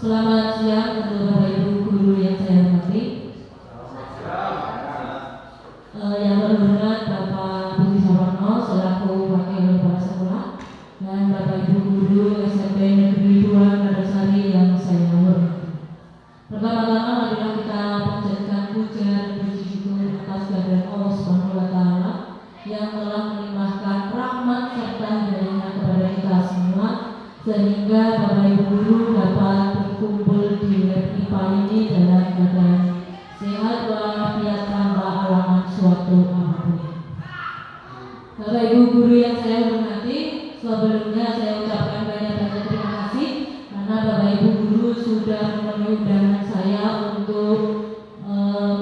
Selamat siang untuk Bapak Ibu guru yang saya hormati. Yang terhormat Bapak Budi Sawarno selaku Wakil Kepala Sekolah dan Bapak Ibu guru SMP Negeri 2 Ngadasari yang saya hormati. Pertama-tama marilah kita panjatkan puja dan puji syukur atas kehadirat Allah Subhanahu wa taala yang telah melimpahkan rahmat serta hidayah kepada kita semua sehingga Bapak Ibu guru dapat berkumpul di lab IPA ini dalam keadaan sehat walafiat tanpa halangan suatu apapun. Bapak Ibu guru yang saya hormati, sebelumnya saya ucapkan banyak-banyak terima kasih karena Bapak Ibu guru sudah memenuhi undangan saya untuk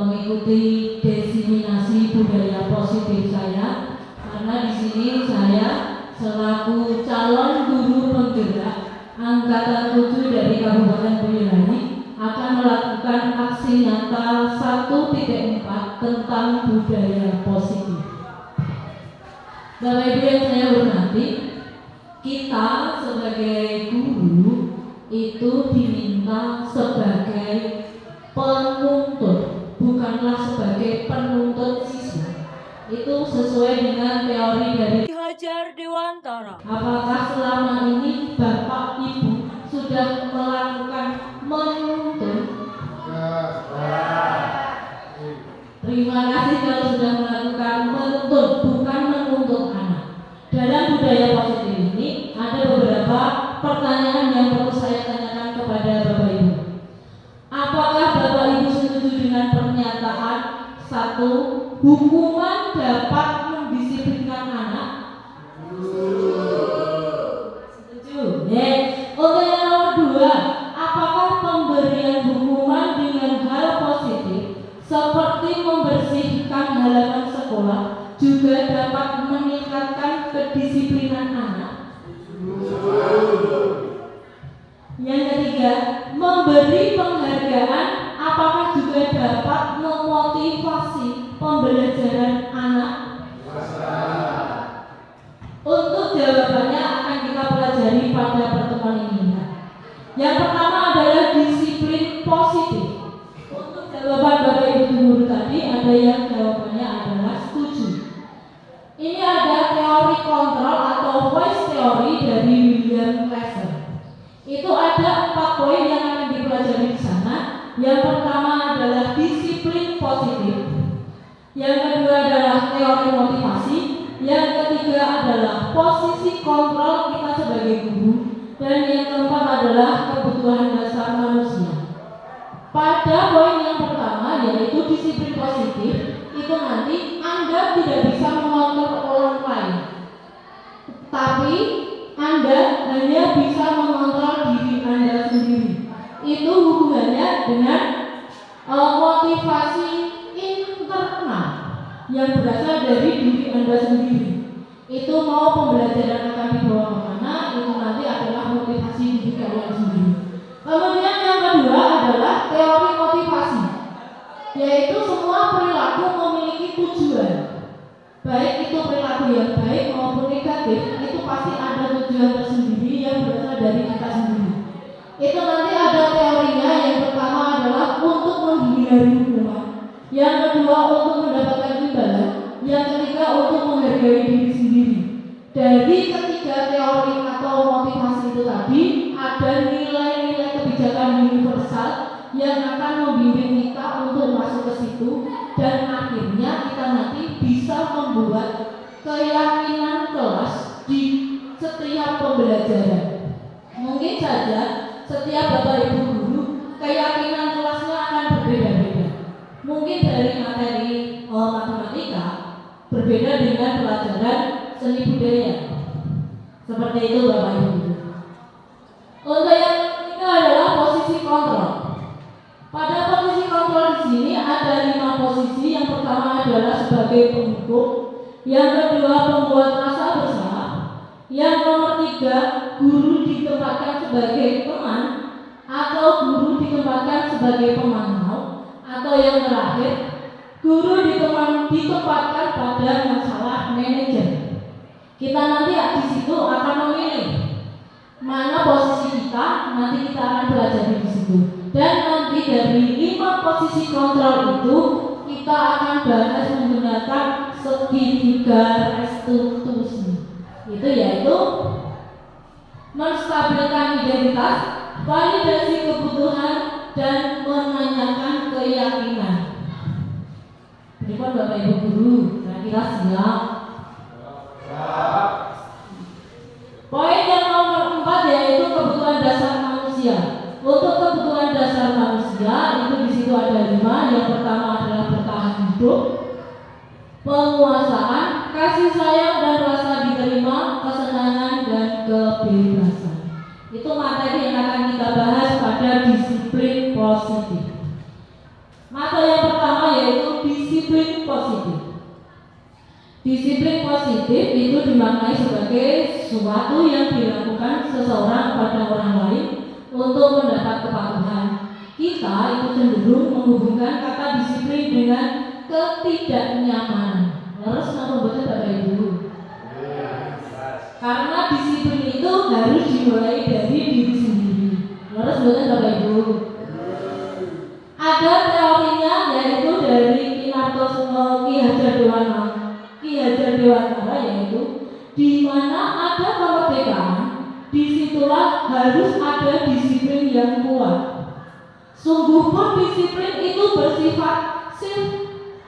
mengikuti diseminasi budaya positif saya, karena di sini saya selaku calon guru penggerak angkatan 7 dari Kabupaten Boyolali akan melakukan aksi nyata 1.4 tentang budaya positif. Bapak Ibu yang saya hormati, kita sebagai guru itu diminta sebagai penuntut, bukanlah sebagai penuntut siswa. Itu sesuai dengan teori dari Hajar Dewantara. Apakah selama ini Bapak Ibu sudah melakukan menuntun? Terima kasih kalau sudah melakukan menuntun, bukan menuntut anak. Dalam budaya positif ini ada beberapa pertanyaan yang perlu saya tanyakan kepada Bapak Ibu. Apakah Bapak Ibu setuju dengan pernyataan 1. Hukuman dapat mendisiplinkan anak? Setuju. Untuk yang nomor 2, apakah pemberian hukuman dengan hal positif seperti membersihkan halaman sekolah juga dapat meningkatkan kedisiplinan anak? Yang ketiga, memberi penghargaan apakah juga dapat memotivasi pembelajaran anak? Untuk jawabannya akan kita pelajari pada pertemuan ini. Yang pertama adalah disiplin positif. Untuk jawaban Bapak Ibu guru tadi ada yang jawabannya adalah setuju. Ini ada teori kontrol atau voice theory dari William Glasser. Itu ada 4 poin yang akan dipelajari di sana. Yang pertama adalah disiplin positif. Yang kedua adalah teori motivasi. Yang ketiga adalah posisi kontrol kita sebagai guru. Dan yang keempat adalah kebutuhan dasar manusia. Pada poin yang pertama yaitu disiplin positif, itu nanti Anda tidak bisa mengontrol orang lain, tapi Anda hanya bisa mengontrol diri Anda sendiri. Itu hubungannya dengan motivasi internal yang berasal dari diri Anda sendiri. Itu mau pembelajaran akan dibawa kemana, itu nanti adalah motivasi diri kalian sendiri. Kemudian yang kedua adalah teori motivasi, yaitu semua perilaku memiliki tujuan. Baik itu perilaku yang baik maupun negatif, itu pasti ada tujuan tersendiri yang berasal dari kita sendiri. Itu nanti ada teorinya. Yang pertama adalah untuk menghindari hukuman, yang kedua untuk mendapatkan imbalan, yang ketiga untuk menghargai diri sendiri. Dari ketiga teori atau motivasi itu tadi ada nilai-nilai kebijakan universal yang akan membimbing kita untuk masuk ke situ, dan akhirnya kita nanti bisa membuat keyakinan kelas di setiap pembelajaran. Mungkin saja setiap Bapak Ibu guru keyakinan kelasnya akan berbeda-beda. Mungkin dari materi matematika berbeda dengan pelajaran seni budaya. Seperti itu Bapak Ibu guru. Untuk yang ketiga adalah posisi kontrol. Pada posisi kontrol di sini ada 5 posisi. Yang pertama adalah sebagai penghukum, yang kedua pembuat rasa bersalah, yang nomor 3 guru ditempatkan sebagai teman atau guru ditempatkan sebagai pemantau, atau yang terakhir guru ditempatkan pada masalah manajer. Kita nanti di situ akan memilih mana posisi kita, nanti kita akan pelajari di situ. Dan nanti dari 5 posisi kontrol itu kita akan bahas menggunakan segitiga restitusi. Itu yaitu menstabilkan identitas, validasi kebutuhan, dan menanyakan keyakinan. Berikut Bapak Ibu Guru, kira-kira siap? Poin yang nomor 4 yaitu kebutuhan dasar manusia. Untuk kebutuhan dasar manusia itu di situ ada 5. Yang pertama adalah bertahan hidup, penguasaan, kasih sayang dan rasa diterima, kesenangan dan kebebasan. Itu materi yang akan kita bahas pada disiplin positif. Materi yang pertama yaitu disiplin positif. Disiplin positif itu dimaknai sebagai suatu yang dilakukan seseorang pada orang lain untuk mendapat kepatuhan. Kita itu cenderung menghubungkan kata disiplin dengan ketidaknyamanan. Harus betul Bapak Ibu. Karena disiplin itu harus dimulai dari diri sendiri. Harus betul Bapak Ibu. Ada teorinya yaitu dari Ki Hajar Dewantara yaitu di mana ada kemerdekaan, disitulah harus ada disiplin yang kuat. Sungguh pun disiplin itu bersifat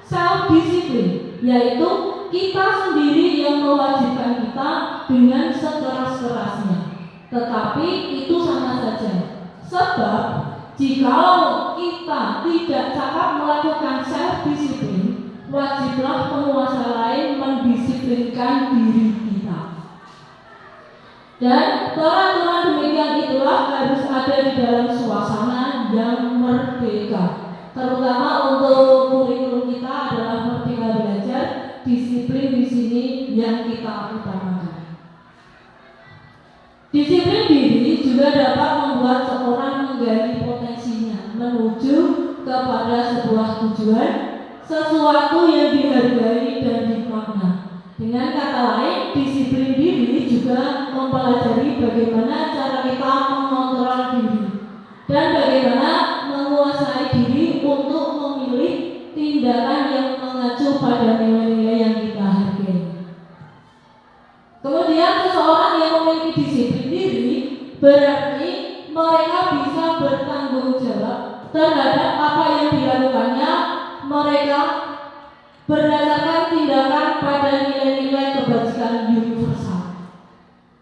self-disiplin, yaitu kita sendiri yang mewajibkan kita dengan sekeras-kerasnya. Tetapi itu sama saja. Sebab jikalau kita tidak cakap melakukan self-disiplin, wajiblah penguasa lain mendisiplinkan diri kita. Dan peraturan demikian itulah harus ada di dalam suasana yang merdeka. Terutama untuk kurikulum kita adalah Merdeka Belajar, disiplin di sini yang kita utamakan. Disiplin diri juga dapat membuat seorang menggali potensinya menuju kepada sebuah tujuan, sesuatu yang dihargai dan dimakna. Dengan kata lain, disiplin diri juga mempelajari bagaimana cara kita mengontrol diri dan bagaimana menguasai diri untuk memilih tindakan yang mengacu pada nilai-nilai yang kita hargai. Kemudian seseorang yang memiliki disiplin diri berarti mereka bisa bertanggung jawab terhadap apa yang dilakukannya. Mereka berdasarkan tindakan pada nilai-nilai kebajikan universal.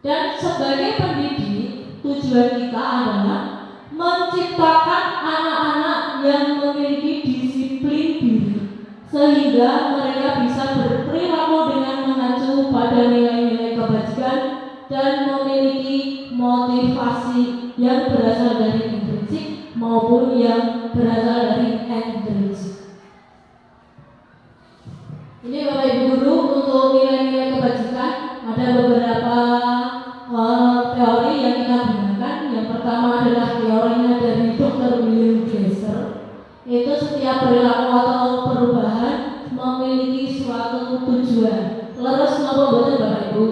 Dan sebagai pendidik, tujuan kita adalah menciptakan anak-anak yang memiliki disiplin diri, sehingga mereka bisa berperilaku dengan mengacu pada nilai-nilai kebajikan dan memiliki motivasi yang berasal dari intrinsik maupun yang berasal dari ekstrinsik. Ini Bapak Ibu Guru untuk nilai-nilai kebajikan ada beberapa teori yang kita gunakan. Yang pertama adalah teorinya dari Dr. William Glasser. Itu setiap perilaku atau perubahan memiliki suatu tujuan. Leres napa mboten Bapak Ibu?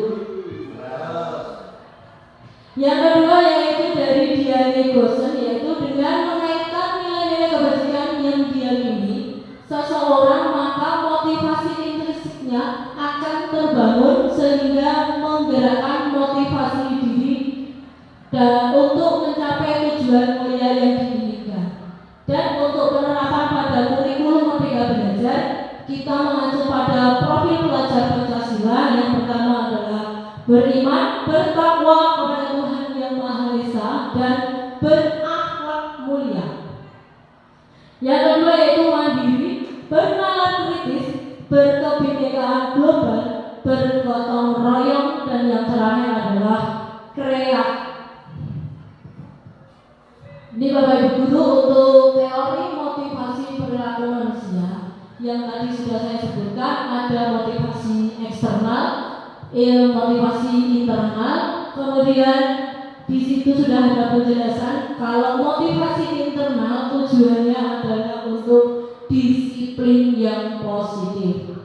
Yang kedua yaitu dari Diane Gosen, yaitu dengan mengaitkan nilai-nilai kebajikan yang diyakini seseorang, maka motivasi intrinsiknya akan terbangun sehingga menggerakkan motivasi diri dan untuk mencapai tujuan mulia yang diinginkan. Dan untuk penerapan pada kurikulum Merdeka Belajar, kita mengacu pada profil pelajar Pancasila. Yang pertama adalah beriman, bertakwa kepada Tuhan Yang Maha Esa, dan berakhlak mulia. Yang kedua yaitu mandiri, bernalar kritis, berkebinekaan global, bergotong royong, dan yang terakhir adalah kreatif. Ini Bapak Ibu Guru untuk teori motivasi perilaku manusia. Yang tadi sudah saya sebutkan, ada motivasi eksternal, motivasi internal. Kemudian di situ sudah ada penjelasan kalau motivasi internal tujuannya adalah untuk disiplin yang positif.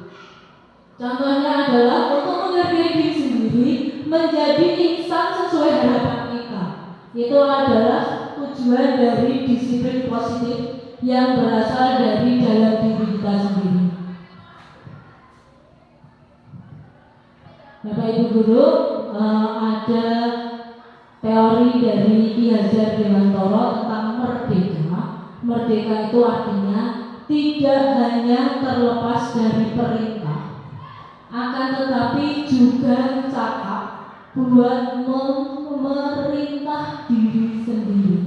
Contohnya adalah untuk menghargai diri sendiri, menjadi insan sesuai harapan kita, Itu adalah tujuan dari disiplin positif yang berasal dari dalam diri kita sendiri. Bapak Ibu Guru, ada teori dari Ki Hajar Dewantara tentang merdeka. Merdeka itu artinya tidak hanya terlepas dari perintah, akan tetapi juga cakap buat memerintah diri sendiri.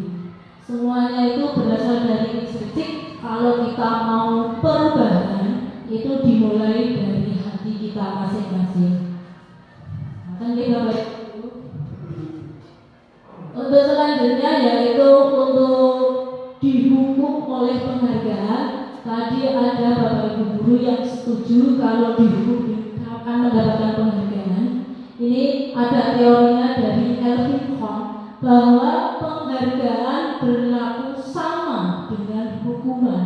Semuanya itu berasal dari instinktif. Kalau kita mau perubahan, itu dimulai dari hati kita masing-masing. Untuk selanjutnya yaitu untuk dihukum oleh penghargaan. Tadi ada Bapak Ibu Guru yang setuju kalau dihukum akan mendapatkan penghargaan. Ini ada teorinya dari Elvin Hong bahwa penghargaan berlaku sama dengan hukuman.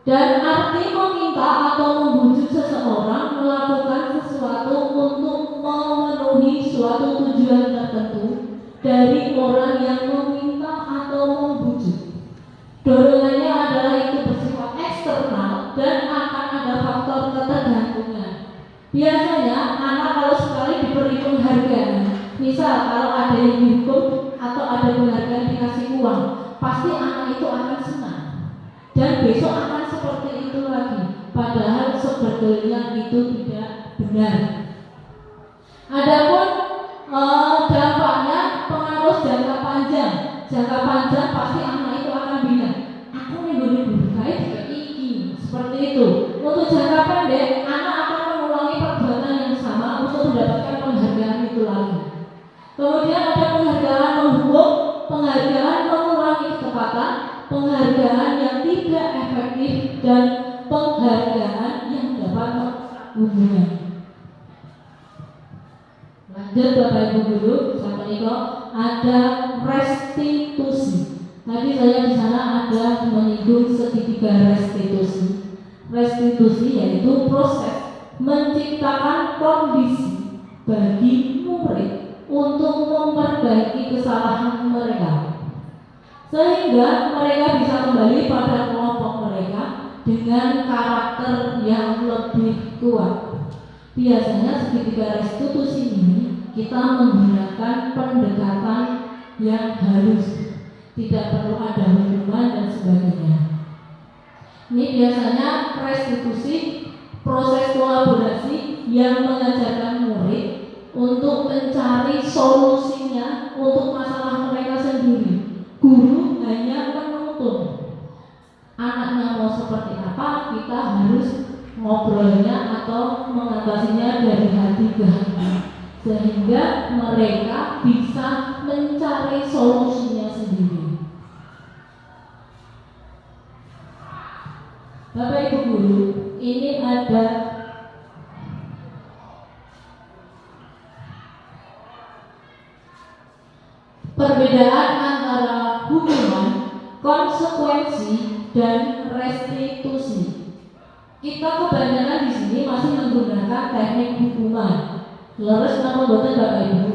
Dan arti meminta atau membujuk seseorang melakukan sesuatu untuk memenuhi suatu tujuan tertentu dari orang yang meminta atau membujuk. Dorongannya adalah itu bersifat eksternal dan akan ada faktor ketergantungan. Biasanya anak kalau sekali diberi penghargaan, misal kalau ada yang dihukum atau ada penghargaan dikasih uang, pasti anak itu akan senang dan besok akan seperti itu lagi. Padahal sebetulnya itu tidak benar. Adapun dampaknya pengaruh jangka panjang. Jangka panjang pasti anak itu akan bilang, aku nih guru baik juga iki. Seperti itu. Untuk jangka pendek, anak akan mengulangi perbuatan yang sama untuk mendapatkan penghargaan itu lagi. Kemudian ada penghargaan menghukum, penghargaan mengurangi ketepatan, penghargaan yang tidak efektif, dan penghargaan yang dapat merusak hubungan. Lanjut Bapak Ibu Guru, sampai itu ada restitusi. Tadi saya di sana ada menyinggung segitiga restitusi. Restitusi yaitu proses menciptakan kondisi bagi murid untuk memperbaiki kesalahan mereka, sehingga mereka bisa kembali pada kelompok mereka dengan karakter yang lebih kuat. Biasanya segitiga restitusi ini kita menggunakan pendekatan yang halus, tidak perlu ada hukuman dan sebagainya. Ini biasanya restitusi proses kolaborasi yang mengajarkan murid untuk mencari solusinya untuk masalah mereka sendiri. Guru hanya menuntun, anaknya mau seperti apa, kita harus ngobrolnya atau mengatasinya dari hati ke hati, sehingga mereka bisa mencari solusinya sendiri. Bapak Ibu Guru, ini ada perbedaan antara hukuman, konsekuensi, dan restitusi. Kita kebanyakan di sini masih menggunakan teknik hukuman. Leres nama buatan Bapak Ibu.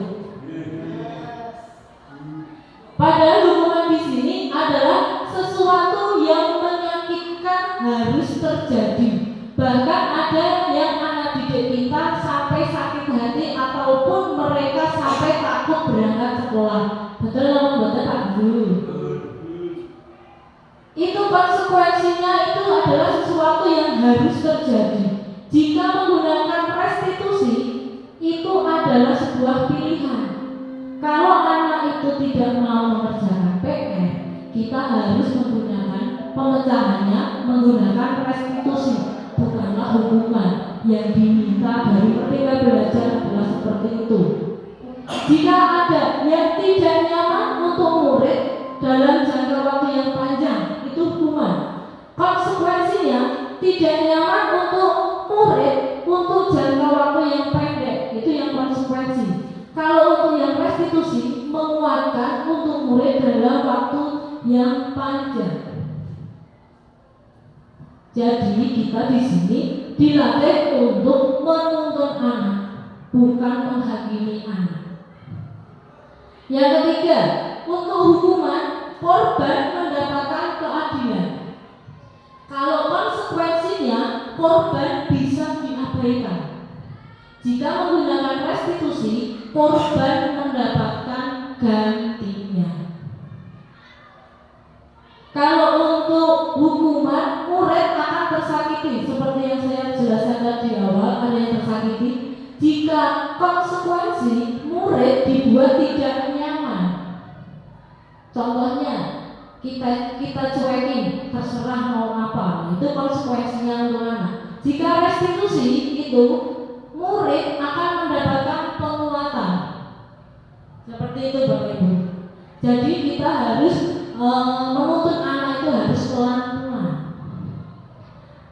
Padahal hukuman di sini adalah sesuatu yang menyakitkan harus terjadi. Bahkan ada yang anak didik kita sampai sakit hati ataupun mereka sampai takut berangkat sekolah. Betul nama buatan Pak Guru. Itu konsekuensinya itu adalah sesuatu yang harus terjadi. Jika menggunakan restitusi, itu adalah sebuah pilihan. Kalau anak itu tidak mau mengerjakan PR, kita harus menggunakan pemecahannya menggunakan restitusi, bukanlah hukuman. Yang diminta dari ketika belajar adalah seperti itu. Jika ada yang tidak nyaman untuk murid dalam jangka waktu yang panjang, itu hukuman. Konsekuensinya tidak nyaman untuk murid untuk jangka waktu yang pendek, itu yang konsekuensi. Kalau untuk yang restitusi, menguatkan untuk murid dalam waktu yang panjang. Jadi kita di sini dilatih untuk menuntun anak, bukan menghakimi anak. Yang ketiga, untuk hukuman korban mendapatkan keadilan. Kalau konsekuensinya korban bisa diabaikan. Jika menggunakan restitusi, korban mendapatkan gantinya. Kalau untuk hukuman, murid akan tersakiti, seperti yang saya jelaskan tadi awal, ada yang tersakiti. Jika konsekuensi, murid dibuat tidak nyaman. Contohnya, kita cuekin, terserah mau apa, itu konsekuensinya untuk anak. Jika restitusi itu, murid akan mendapatkan penguatan. Seperti itu Bapak Ibu. Jadi kita harus menuntut anak itu harus pelan-pelan.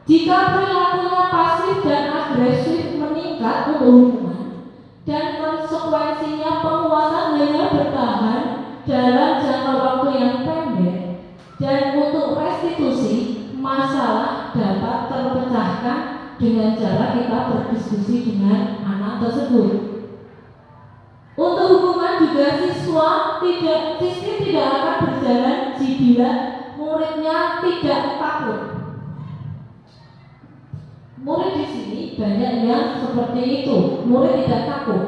Jika perilakunya pasif dan agresif meningkat untuk hukuman dan konsekuensinya penguatan hanya bertahan dalam jangka waktu yang pendek, dan untuk restitusi masalah dapat terpecahkan dengan cara kita berdiskusi dengan anak tersebut. Untuk hukuman juga siswa tidak akan berjalan jika muridnya tidak takut. Murid di sini banyak yang seperti itu, murid tidak takut.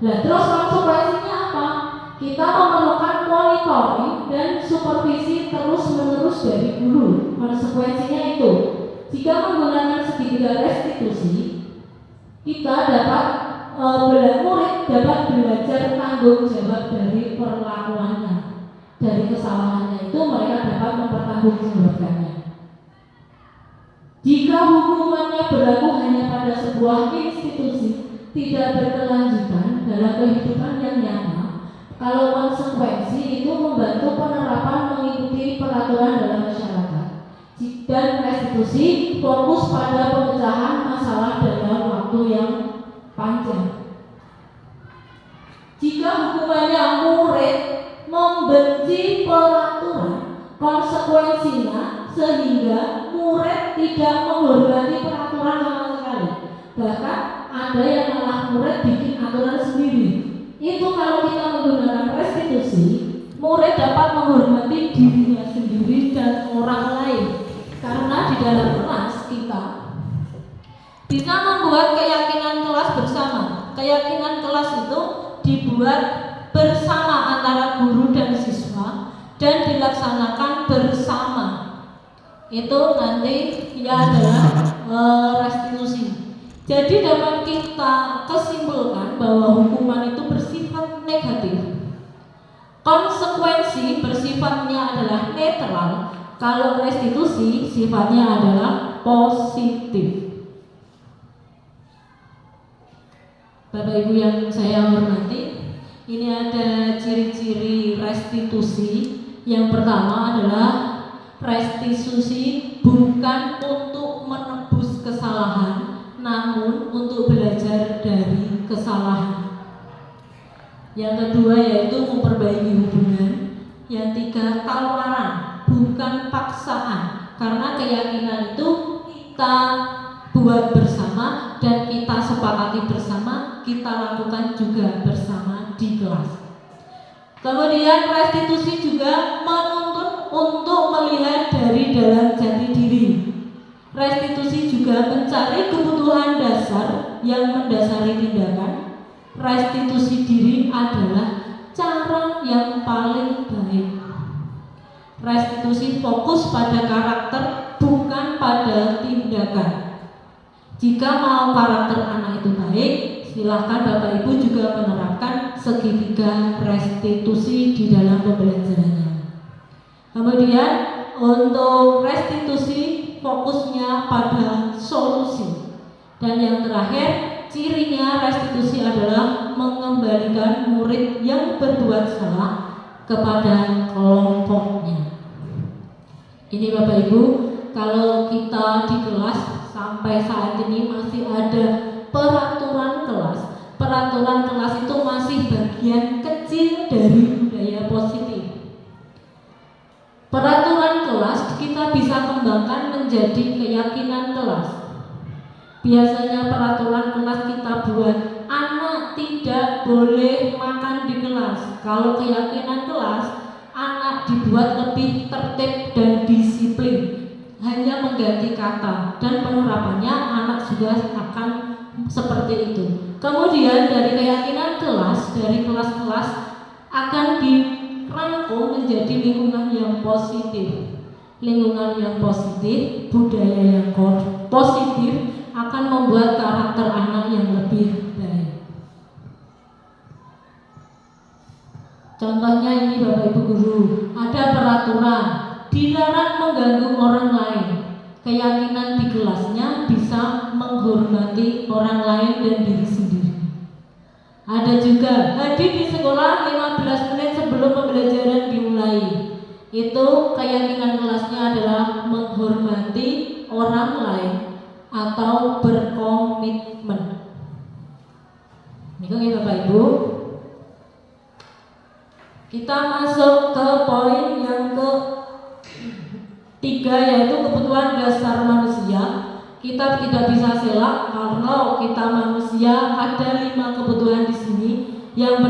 Nah, terus konsekuensinya apa? Kita memerlukan monitoring dan supervisi terus-menerus dari guru. Konsekuensinya itu, jika menggunakan segitiga restitusi, kita dapat murid dapat belajar tanggung jawab dari perlakuannya, dari kesalahannya itu mereka dapat mempertanggungjawabkannya. Jika hukumannya berlaku hanya pada sebuah institusi, tidak berkelanjutan dalam kehidupan yang nyata, kalau konsekuensi itu membantu penerapan mengikuti peraturan dalam masyarakat, dan restitusi fokus pada pemecahan masalah dalam waktu yang panjang. Jika hukumannya murid membenci peraturan, konsekuensinya sehingga murid tidak menghormati peraturan sama sekali. Bahkan ada yang malah murid bikin aturan sendiri. Itu kalau kita menggunakan restitusi, murid dapat menghormati dirinya sendiri dan orang lain. Karena di dalam kelas kita bisa membuat keyakinan kelas bersama. Keyakinan kelas itu dibuat bersama antara guru dan siswa dan dilaksanakan bersama. Itu nanti ya adalah restitusi. Jadi dapat kita kesimpulan bahwa hukuman itu bersifat negatif. Konsekuensi bersifatnya adalah netral. Kalau restitusi sifatnya adalah positif. Bapak Ibu yang saya hormati, ini ada ciri-ciri restitusi. Yang pertama adalah restitusi bukan untuk menebus kesalahan, namun untuk belajar dari kesalahan. Yang kedua yaitu memperbaiki hubungan. Yang tiga, tawaran, bukan paksaan, karena keyakinan itu kita buat bersama dan kita sepakati bersama, kita lakukan juga bersama di kelas. Kemudian restitusi juga menuntut untuk melihat dari dalam jati diri. Restitusi juga mencari kebutuhan dasar yang mendasari tindakan. Restitusi diri adalah cara yang paling baik. Restitusi fokus pada karakter, bukan pada tindakan. Jika mau karakter anak itu baik, silahkan Bapak Ibu juga menerapkan segitiga restitusi di dalam pembelajarannya. Kemudian untuk restitusi fokusnya pada solusi. Dan yang terakhir, cirinya restitusi adalah mengembalikan murid yang berbuat salah kepada kelompoknya. Ini Bapak Ibu, kalau kita di kelas sampai saat ini masih ada peraturan kelas. Peraturan kelas itu masih bagian kecil dari budaya positif. Peraturan kelas kita bisa kembangkan menjadi keyakinan kelas. Biasanya peraturan kelas kita buat, anak tidak boleh makan di kelas, Kalau keyakinan kelas, anak dibuat lebih tertib dan disiplin, hanya mengganti kata, dan penerapannya anak juga akan seperti itu. Kemudian dari keyakinan kelas, dari kelas-kelas akan dirangkum menjadi lingkungan yang positif. Lingkungan yang positif, budaya yang positif akan membuat karakter anak yang lebih baik. Contohnya ini Bapak Ibu Guru, ada peraturan dilarang mengganggu orang lain. Keyakinan di kelasnya bisa menghormati orang lain dan diri sendiri. Ada juga hadir di sekolah 15 menit sebelum pembelajaran dimulai. Itu keyakinan kelasnya adalah menghormati orang lain atau berkomitmen. Ini Bapak Ibu. Kita masuk ke poin yang ketiga, yaitu kebutuhan dasar manusia. Kita tidak bisa selak kalau kita manusia ada 5 kebutuhan di sini. Yang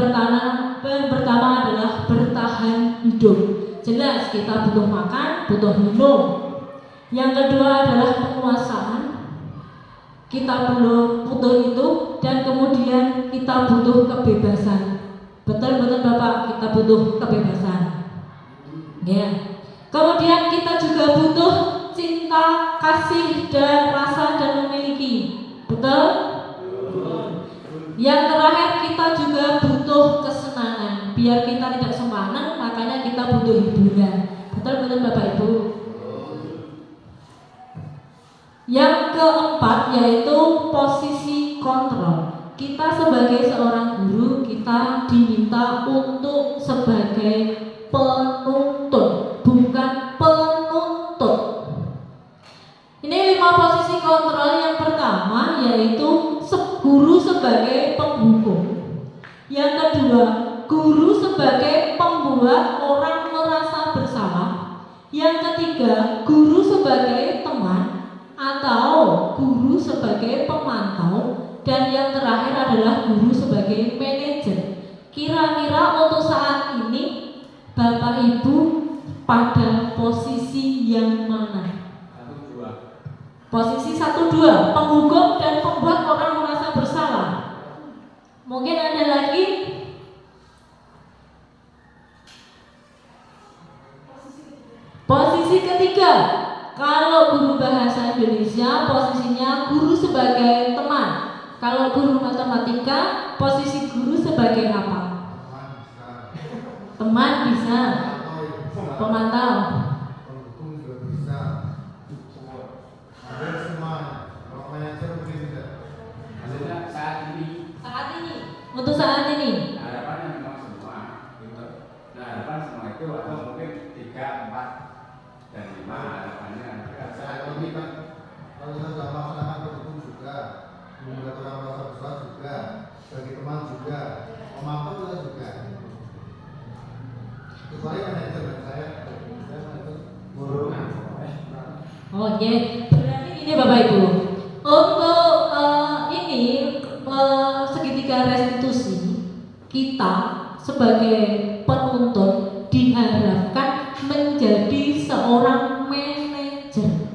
pertama adalah bertahan hidup. Jelas kita butuh makan, butuh minum. Yang kedua adalah penguasaan. Kita butuh itu, dan kemudian kita butuh kebebasan. Betul Bapak, kita butuh kebebasan. Ya. Kemudian kita juga butuh cinta, kasih, dan rasa dan memiliki. Betul? Yang terakhir kita juga butuh kesenangan. Biar kita tidak semangat, makanya kita butuh hiburan. Betul Bapak Ibu? Yang keempat yaitu posisi kontrol. Kita sebagai seorang guru, kita diminta untuk sebagai penuntun, bukan penuntut. Ini 5 posisi kontrol. Yang pertama yaitu guru sebagai penghukum. Yang kedua, guru sebagai pembuat orang merasa bersalah. Yang ketiga, guru sebagai teman atau guru sebagai pemantau. Dan yang terakhir adalah guru sebagai manajer. Kira-kira untuk saat ini Bapak Ibu pada posisi yang mana? Posisi 1-2, penghukum dan pembuat orang merasa bersalah. Mungkin ada lagi? Posisi ketiga, kalau guru bahasa Indonesia posisinya guru sebagai teman. Kalau guru matematika, posisi guru sebagai apa? Teman bisa, pemantau. Pendukung juga bisa. Ada semua. Kalau manajer mungkin tidak. Maksudnya saat ini. Untuk saat ini. Harapannya memang semua. Gitu. Nah harapan semua itu atau mungkin 3, 4, dan 5 harapannya. Saya ini kan kalau kita sudah melaksanakan pendukung juga, membuat orang merasa bersalah juga, bagi teman juga, memantau kita juga. Kecuali manajer dan saya manajer guru. Oh iya, berarti ini Bapak Ibu. Untuk segitiga restitusi, kita sebagai penuntut diharapkan menjadi seorang manajer,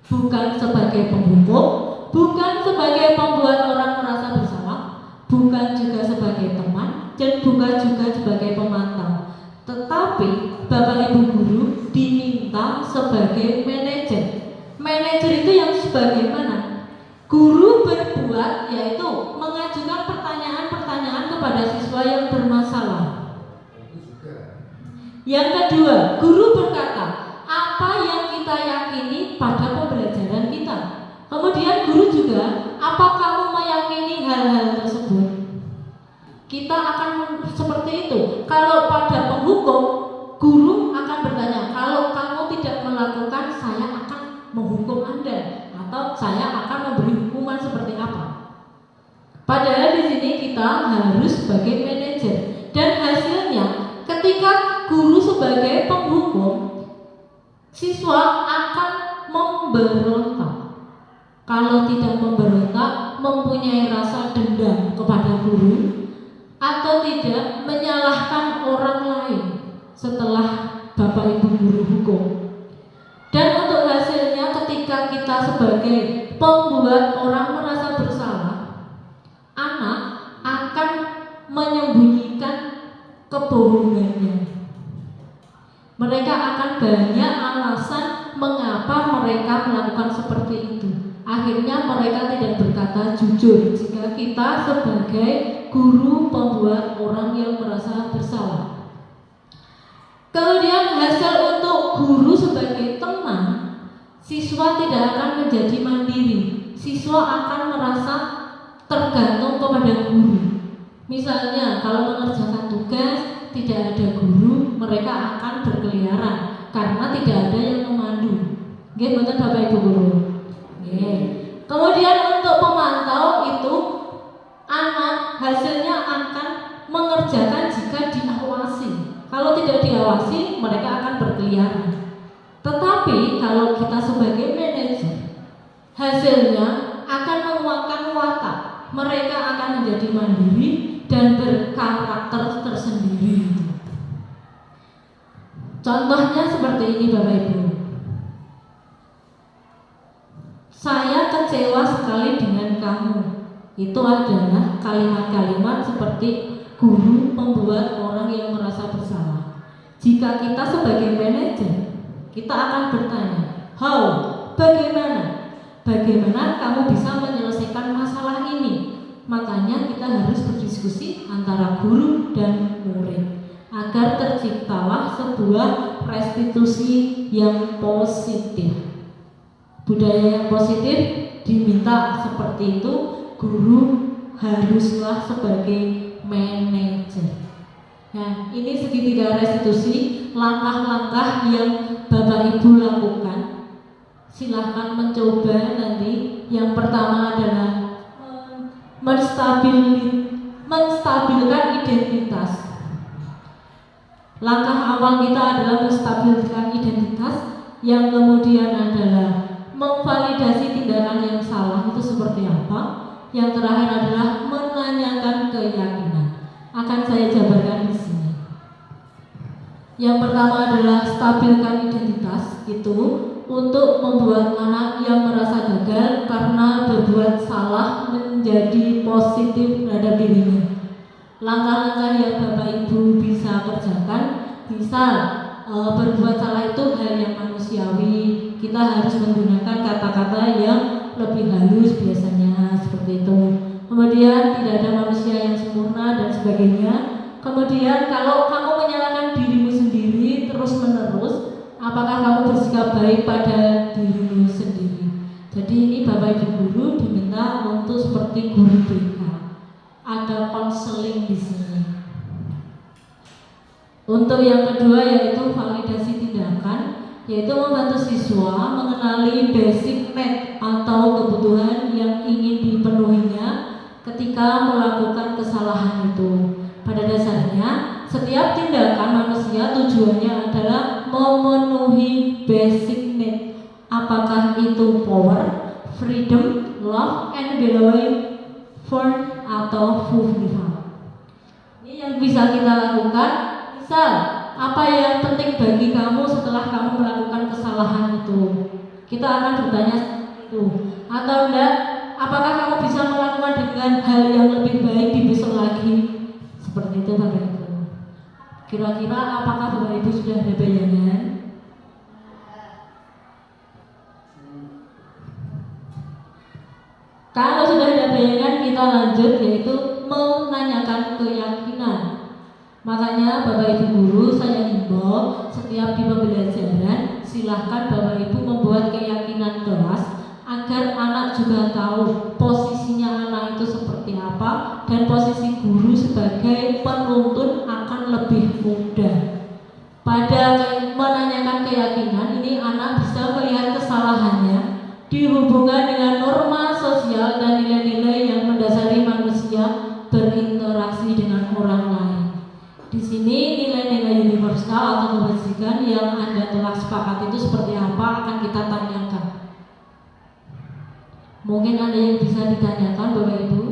bukan sebagai penghukum, bukan sebagai pembuat orang merasa bersalah, bukan juga sebagai teman, dan bukan juga sebagai pemantau. Tetapi Bapak Ibu guru diminta sebagai manajer. Manajer itu yang sebagaimana guru berbuat, yaitu mengajukan pertanyaan-pertanyaan kepada siswa yang bermasalah. Yang kedua, guru berkata apa yang kita yakini pada pembelajaran kita. Kemudian guru juga, apa kamu meyakini hal-hal tersebut? Kita akan seperti itu. Kalau pada penghukum, guru akan bertanya, kalau kamu tidak melakukan, saya akan menghukum Anda, atau saya akan memberi hukuman seperti apa. Padahal di sini kita harus sebagai manajer, dan hasilnya ketika guru sebagai penghukum, siswa akan memberontak. Kalau tidak memberontak, mempunyai rasa dendam kepada guru, atau tidak menyalahkan guru hukum. Dan untuk hasilnya ketika kita sebagai pembuat orang merasa bersalah, anak akan menyembunyikan kebohongannya. Mereka akan banyak alasan mengapa mereka melakukan seperti itu. Akhirnya mereka tidak berkata jujur jika kita sebagai guru pembuat orang yang merasa bersalah. Kemudian hasil untuk guru sebagai teman, siswa tidak akan menjadi mandiri. Siswa akan merasa tergantung kepada guru. Misalnya kalau mengerjakan tugas tidak ada guru, mereka akan berkeliaran karena tidak ada yang memandu. Nggih, betul Bapak Ibu guru. Nggih. Kemudian untuk pemantau itu anak hasilnya akan mengerjakan jika diawasi. Kalau tidak diawasi, mereka akan berkeliaran. Tetapi kalau kita sebagai manajer, hasilnya akan menguatkan watak. Mereka akan menjadi mandiri dan berkarakter tersendiri. Contohnya seperti ini Bapak Ibu. Saya kecewa sekali dengan kamu. Itu adalah kalimat-kalimat seperti guru pembuat orang yang merasa bersalah. Jika kita sebagai manajer, kita akan bertanya, how? Bagaimana kamu bisa menyelesaikan masalah ini? Makanya kita harus berdiskusi antara guru dan murid agar terciptalah sebuah restitusi yang positif. Budaya yang positif diminta seperti itu. Guru haruslah sebagai manajer. Nah, ini segitiga restitusi, langkah-langkah yang Bapak Ibu lakukan. Silahkan mencoba nanti. Yang pertama adalah menstabilkan identitas. Langkah awal kita adalah menstabilkan identitas. Yang kemudian adalah memvalidasi tindakan yang salah itu seperti apa. Yang terakhir adalah menanyakan keyakinan. Akan saya jabarkan di sini. Yang pertama adalah stabilkan identitas, itu untuk membuat anak yang merasa gagal karena berbuat salah menjadi positif terhadap dirinya. Langkah-langkah yang Bapak Ibu bisa kerjakan, misal berbuat salah itu hal yang manusiawi. Kita harus menggunakan kata-kata yang lebih halus biasanya seperti itu. Kemudian tidak ada manusia yang sempurna dan sebagainya. Kemudian kalau kamu menyalahkan dirimu sendiri terus-menerus, apakah kamu bersikap baik pada dirimu sendiri? Jadi ini Bapak Ibu guru diminta untuk seperti guru BK. Ada konseling di sini. Untuk yang kedua yaitu validasi tindakan, yaitu membantu siswa mengenali basic need atau kebutuhan yang ingin dipenuhinya ketika melakukan kesalahan itu. Pada dasarnya, setiap tindakan manusia tujuannya adalah memenuhi basic need. Apakah itu power, freedom, love, and belonging, fun, atau fulfillment. Ini yang bisa kita lakukan. Misal, apa yang penting bagi kamu setelah kamu melakukan kesalahan itu? Kita akan bertanya itu. Atau enggak, apakah kamu bisa melakukan dengan hal yang lebih baik di besok lagi? Seperti itu Bapak Ibu. Kira-kira apakah Bapak Ibu sudah ada bayangan? Kalau sudah ada bayangan, kita lanjut, yaitu menanyakan keyakinan. Makanya Bapak Ibu guru, saya himbau setiap di pembelajaran silahkan Bapak Ibu membuat keyakinan kelas agar anak juga tahu posisinya anak itu seperti apa, dan posisi guru sebagai penuntun akan lebih mudah. Pada menanyakan keyakinan ini anak bisa melihat kesalahannya dihubungkan dengan norma sosial dan nilai-nilai yang mendasari manusia berinteraksi dengan orang lain. Di sini nilai-nilai universal atau kebajikan yang Anda telah sepakat itu seperti apa akan kita tanyakan. Mungkin ada yang bisa ditanyakan Bapak Ibu?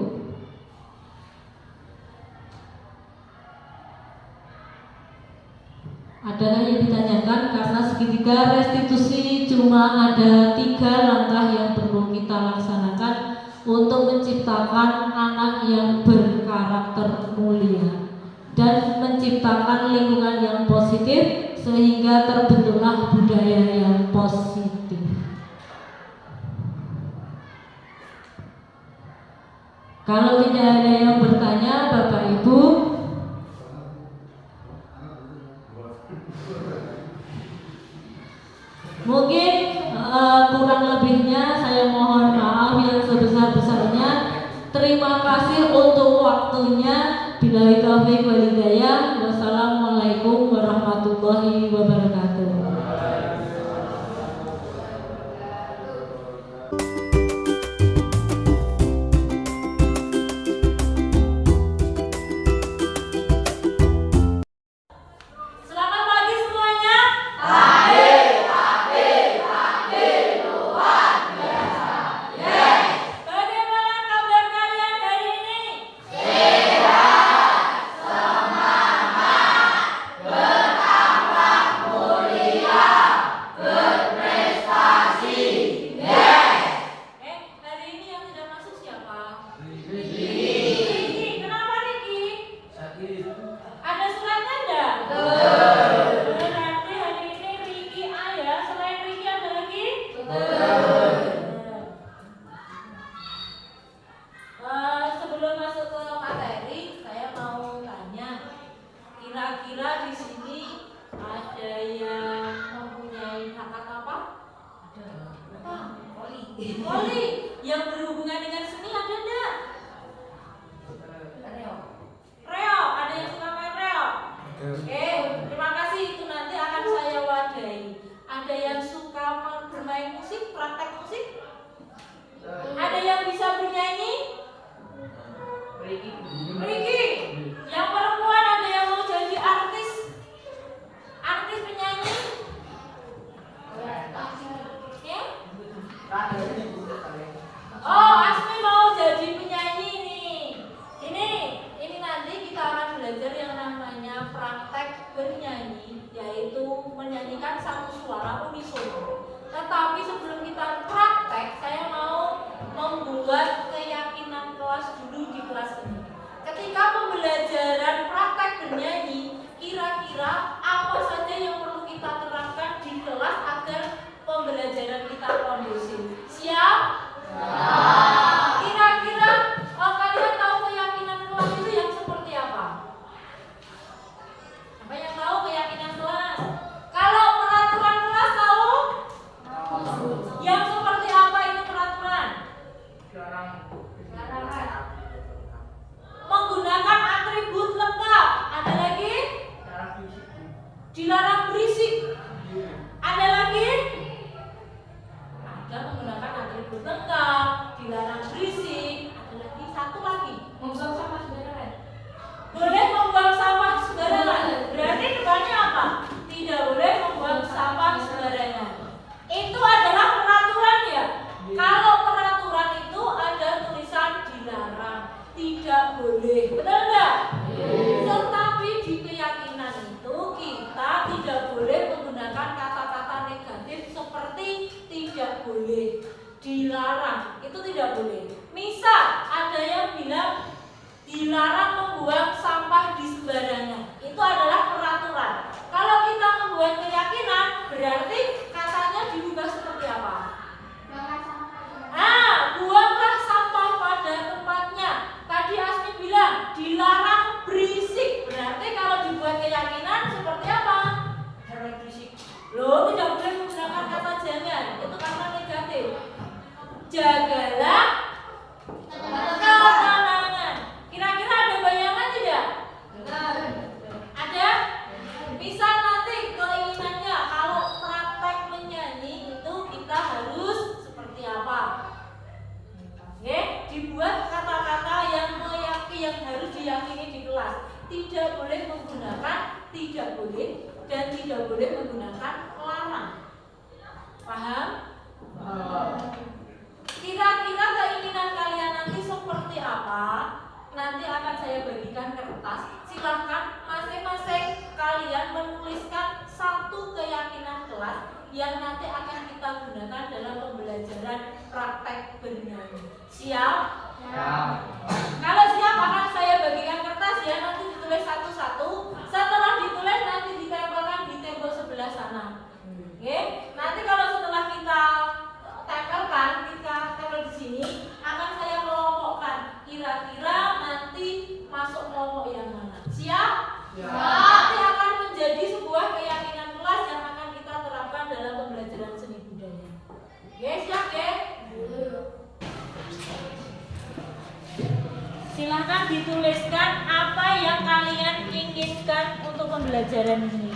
Adakah yang ditanyakan? Karena segitiga restitusi cuma ada 3 langkah yang perlu kita laksanakan untuk menciptakan anak yang berkarakter mulia dan menciptakan lingkungan yang positif sehingga terbentuklah budaya yang positif. Kalau tidak ada yang bertanya, Bapak Ibu, mungkin kurang lebihnya saya mohon maaf yang sebesar-besarnya. Terima kasih untuk waktunya. Billahi taufiq wal hidayah. Wassalamualaikum warahmatullahi wabarakatuh. Selamat pagi semuanya. Bagaimana kabar kalian hari ini? Hari ini yang tidak masuk siapa? Riki. Kenapa Riki? Ada suratnya enggak? Berarti hari ini Riki A ya. Selain Riki ada lagi? Sebelum masuk ke materi, saya mau tanya, kira-kira di sini ada yang mempunyai bakat apa? Apa? Voli. Yang berhubungan dengan seni ada enggak? Reok. Ada yang suka main reok? Oke, terima kasih. Itu nanti akan saya wadahi. Ada yang suka bermain musik, praktek musik? Ada yang bisa bernyanyi? Riki. Yang perempuan ada yang mau jadi artis? Artis penyanyi? Ya? Oh, Asmi mau jadi penyanyi nih. Ini nanti kita akan belajar yang namanya praktek bernyanyi, yaitu menyanyikan satu suara unisono. Tetapi sebelum kita praktek, saya mau membuat keyakinan kelas dulu di kelas ini. Ketika pembelajaran praktek bernyanyi, kira-kira apa saja yang perlu kita terapkan di kelas agar pembelajaran kita kondusif? Siap? Kira-kira kalian tahu keyakinan kelas itu yang seperti apa? Apa yang tahu keyakinan kelas? Kalau peraturan kelas tahu? Yang seperti apa itu peraturan? Menggunakan atribut lengkap. Ada lagi? Dilarang berisik. Ada lagi? Ada menggunakan atribut lengkap, dilarang berisik. Ada lagi, satu lagi, membuang sampah sembarangan. Boleh membuang sampah sembarangan. Berarti depannya apa? Tidak boleh membuang sampah sembarangan. Itu adalah peraturan ya. Kalau peraturan itu ada tulisan dilarang, tidak boleh. Betul enggak? Tetapi di keyakinan itu kita tidak boleh menggunakan kata-kata negatif seperti tidak boleh, dilarang. Itu tidak boleh. Misal ada yang bilang dilarang membuang sampah di sembarangan. Itu adalah peraturan. Kalau kita membuat keyakinan, berarti katanya diubah seperti apa? Buanglah sampah pada tempatnya. Tadi Asmi bilang dilarang berisik. Berarti kalau dibuat keyakinan seperti apa? Jangan berisik. Loh, tidak boleh menggunakan kata jangan. Itu karena negatif. Jagalah ketenangan. Kira-kira ada bayangan tidak? Ada? Misal nanti keinginannya kalau praktek menyanyi itu kita harus seperti apa? Oke, dibuat kata-kata yang yang harus diyakini di kelas. Tidak boleh menggunakan tidak boleh dan tidak boleh menggunakan larang. Paham? Kira-kira keinginan kalian nanti seperti apa? Nanti akan saya bagikan kertas. Silahkan masing-masing kalian menuliskan yang nanti akan kita gunakan dalam pembelajaran praktek bernyanyi. Siap? Kalau siap akan saya bagikan kertas ya, nanti ditulis satu-satu. Setelah ditulis nanti ditempelkan di tembok sebelah sana. Oke? Nanti kalau setelah kita tempelkan, kita tempel di sini, akan saya kelompokkan. Kira-kira nanti masuk kelompok yang mana? Siap? Nanti akan menjadi sebuah keyakinan kelas yang akan kita terapkan dalam pembelajaran seni budaya. Oke, siap ya? Silahkan dituliskan apa yang kalian inginkan untuk pembelajaran ini.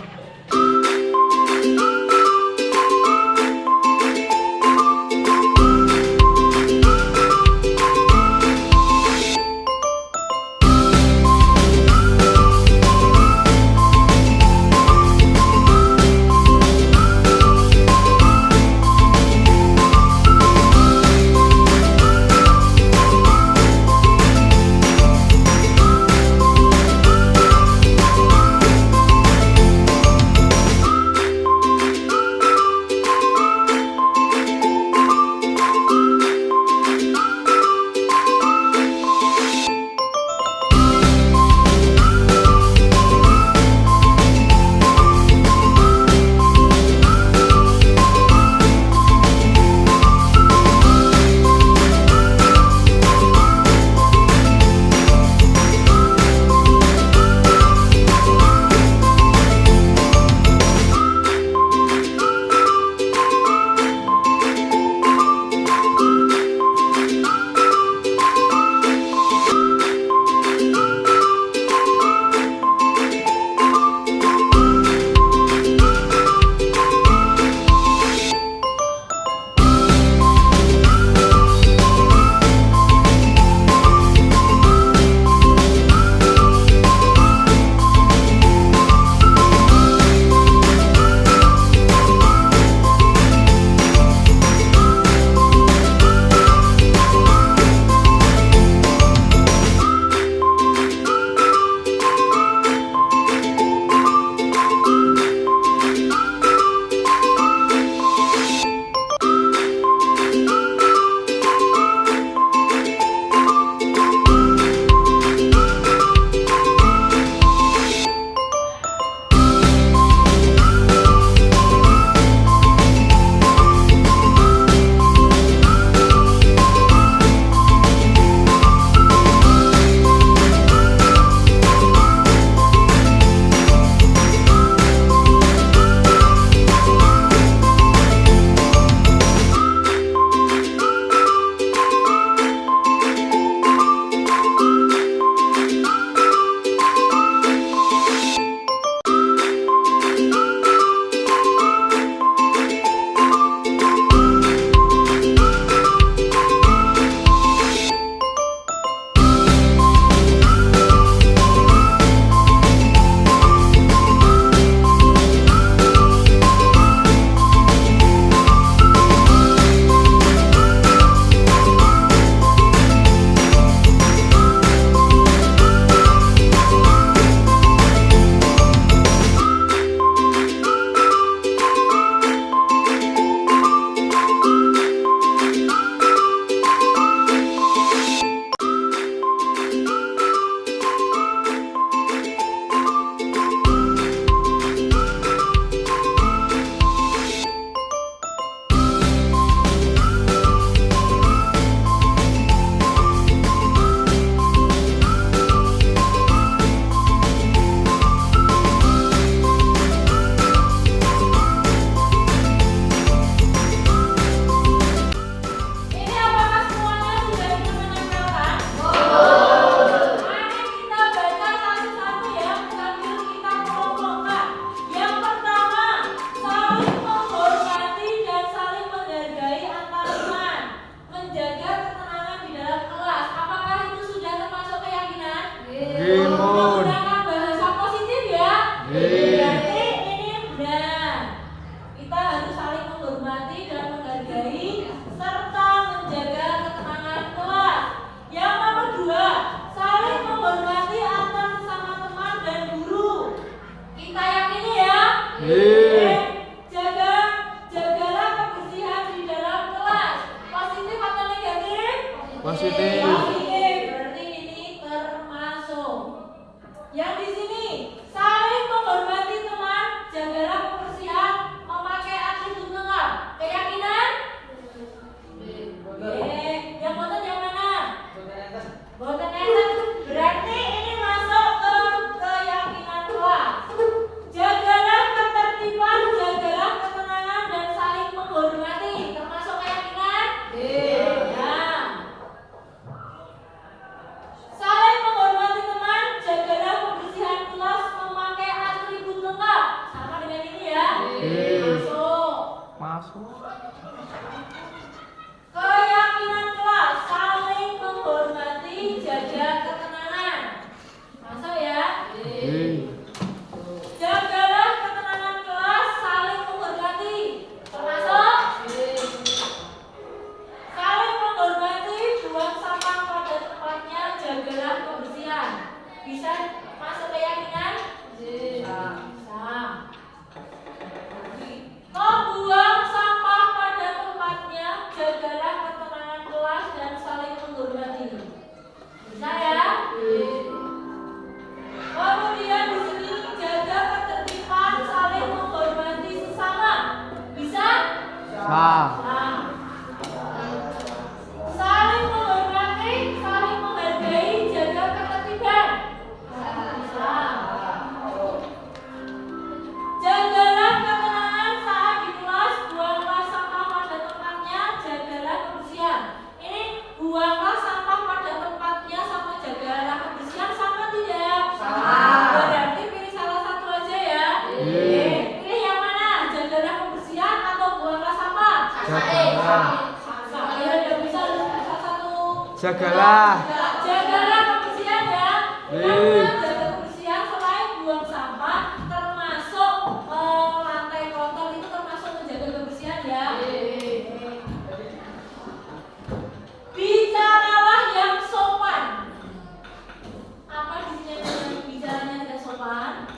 Saling menghormati, saling menghargai, jaga ketertiban. Jagalah ketenangan saat di kelas, buanglah sampah pada tempatnya, jagalah kebersihan. Ini buanglah sampah pada tempatnya sama jagalah kebersihan sama tidak? Berarti pilih salah satu aja ya. Pilih yang mana? Jagalah kebersihan atau buanglah sampah? Saya udah bisa salah satu. Jagalah. Jagalah kebersihan ya. Jaga kebersihan selain buang sampah, termasuk lantai kotor itu termasuk menjaga kebersihan ya. Bicaralah yang sopan. Apa di sini ada bicaranya tidak sopan?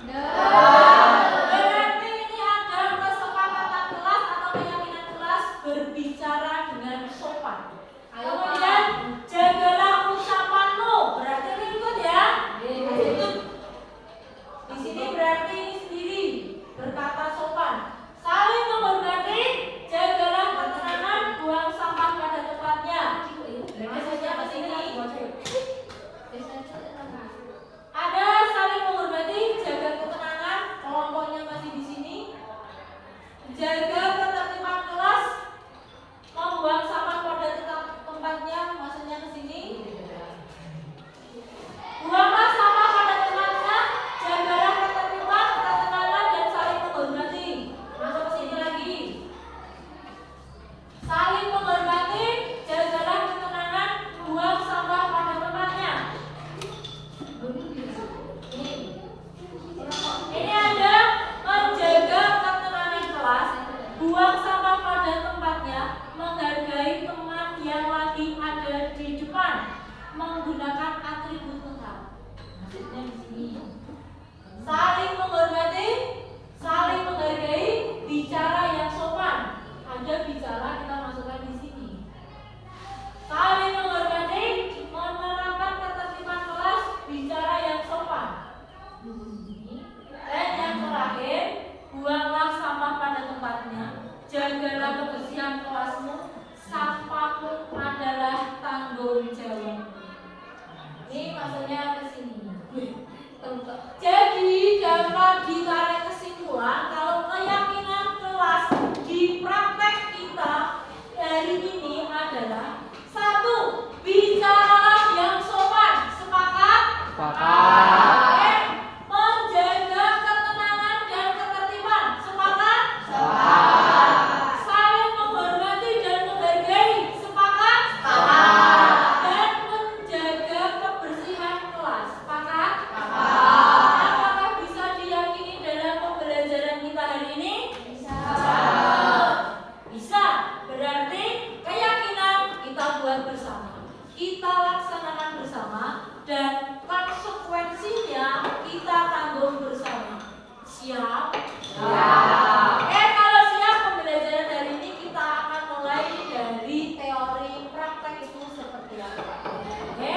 Berarti ini ada kesepakatan kelas atau keyakinan kelas berbicara dengan sopan. Kemudian jagalah ucapanmu. Berarti ini ikut ya. Di sini berarti ini sendiri berkata sopan. Saling menghormati, jagalah ketenangan, buang sampah pada tempatnya. Mesejnya ke sini. Ada saling menghormati, jaga ketenangan, kelompoknya masih di sini. Jaga ketertiban kelas, membuang sampah pada tempatnya, maksudnya ke sini. Buanglah sampah pada tempatnya, jagalah ketertiban, ketenangan dan saling menghormati. Masuk ke sini lagi. Saling menghormati, jagalah ketenangan, buang sampah pada tempatnya. Ini ada menjaga ketenangan kelas, buang sampah pada tempatnya, menghargai teman yang lagi ada di depan, menggunakan atribut lengkap. Maksudnya di sini. Saling menghormati, saling menghargai, bicara yang sopan. Ada bicara kita masukkan di sini. Saling menghormati, menerapkan ketertiban kelas, bicara yang sopan. Dan yang terakhir, buanglah sampah pada tempatnya, jagalah kebersihan kelasmu, sampahmu adalah tanggung jawab. Ini maksudnya ke sini. Jadi dapat ditarik kesimpulan kalau keyakinan kelas di praktek kita hari ini adalah satu, bicaralah yang sopan. Sepakat? Menjaga ketenangan dan ketertiban. Sepakat? Saling menghormati dan menghargai. Sepakat? Dan menjaga kebersihan kelas. Sepakat? Apakah bisa diyakini dalam pembelajaran kita hari ini? Bisa. Berarti keyakinan kita buat bersama, kita laksanakan bersama, dan konsekuensinya kita tanggung bersama. Siap? Kalau siap, pembelajaran hari ini kita akan mulai dari teori, praktek itu seperti apa. Oke?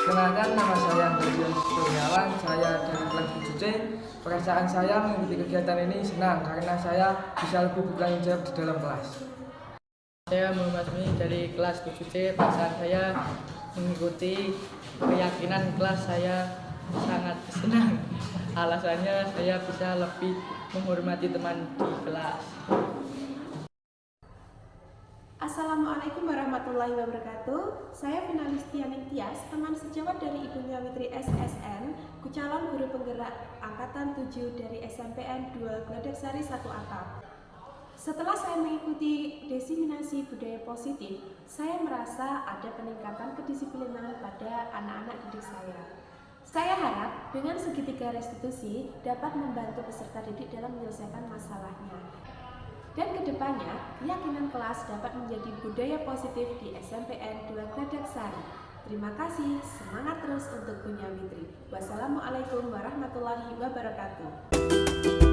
Kenalkan, nama saya Andreas Kurniawan, saya dari kelas 7C. Perasaan saya mengikuti kegiatan ini senang karena saya bisa lebih bertanggung jawab di dalam kelas. Saya Muhammad Fahmi dari kelas 7C. Perasaan saya mengikuti keyakinan kelas saya sangat senang. Alasannya saya bisa lebih menghormati teman di kelas. Assalamualaikum warahmatullahi wabarakatuh. Saya finalis Tianing Tias, teman sejawat dari Ibu Nyawitri SSN, calon guru penggerak angkatan 7 dari SMPN 2 Gledaksari 1 Atap. Setelah saya mengikuti diseminasi budaya positif, saya merasa ada peningkatan kedisiplinan pada anak-anak didik saya. Saya harap dengan segitiga restitusi dapat membantu peserta didik dalam menyelesaikan masalahnya. Dan kedepannya, keyakinan kelas dapat menjadi budaya positif di SMPN 2 Gledaksari. Terima kasih, semangat terus untuk Bu Nyawitri. Wassalamualaikum warahmatullahi wabarakatuh.